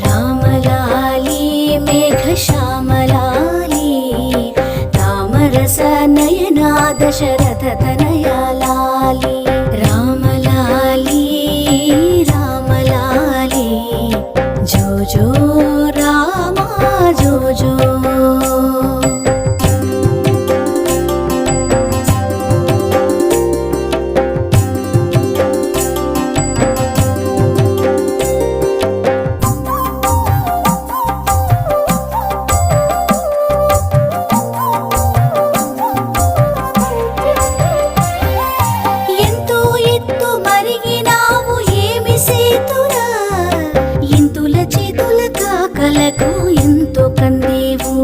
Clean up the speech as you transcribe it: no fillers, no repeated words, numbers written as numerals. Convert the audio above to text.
రామలాలి మేఘశ్యామలాలి రామరస నయనా దశరథ తనయా లాలి రామలాలి రామలాలి జో జో రామా జో జో కలకు ఎంతో కందేవు